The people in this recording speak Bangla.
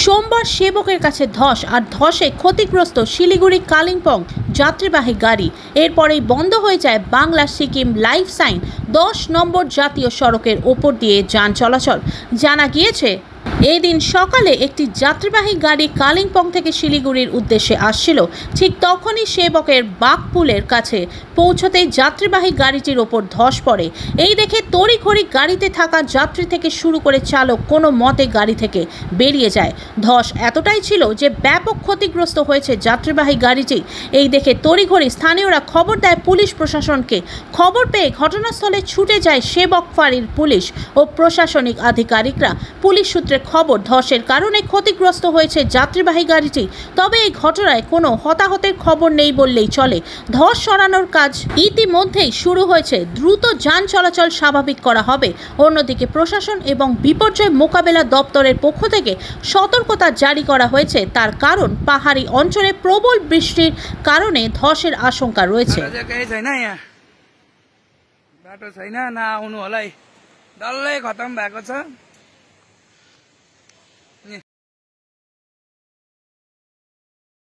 সোমবার সেবকের কাছে ধস আর ধসে ক্ষতিগ্রস্ত শিলিগুড়ি কালিম্পং যাত্রীবাহী গাড়ি। এরপরেই বন্ধ হয়ে যায় বাংলা সিকিম লাইফ সাইন 10 নম্বর জাতীয় সড়কের ওপর দিয়ে যান চলাচল। জানা গিয়েছে, এই দিন সকালে একটি যাত্রীবাহী গাড়ি কালিম্পং থেকে শিলিগুড়ির উদ্দেশ্যে আসছিল। ঠিক তখনই সেবকের বাঘপুলের কাছে পৌঁছতেই যাত্রীবাহী গাড়িটির ওপর ধস পড়ে। এই দেখে তড়িঘড়ি গাড়িতে থাকা যাত্রী থেকে শুরু করে চালক কোনো মতে গাড়ি থেকে বেরিয়ে যায়। ধস এতটাই ছিল যে ব্যাপক ক্ষতিগ্রস্ত হয়েছে যাত্রীবাহী গাড়িটি। এই দেখে তড়িঘড়ি স্থানীয়রা খবর দেয় পুলিশ প্রশাসনকে। খবর পেয়ে ঘটনাস্থলে ছুটে যায় সেবক ফাঁড়ির পুলিশ ও প্রশাসনিক আধিকারিকরা। পুলিশ সূত্রে খবর, ধসের কারণে ক্ষতিগ্রস্ত হয়েছে যাত্রীবাহী গাড়িটি। তবে এই ঘটনায় কোনো হতাহতের খবর নেই বললেই চলে। ধস সরানোর কাজ ইতিমধ্যেই শুরু হয়েছে। দ্রুত যান চলাচল স্বাভাবিক করা হবে। অন্যদিকে প্রশাসন এবং বিপর্যয় মোকাবেলা দপ্তরের পক্ষ থেকে সতর্কতা জারি করা হয়েছে। তার কারণ, পাহাড়ি অঞ্চলে প্রবল বৃষ্টির কারণে ধসের আশঙ্কা রয়েছে। बाटो छैन, नआउनु होला है, डल्लै खतम भएको छ।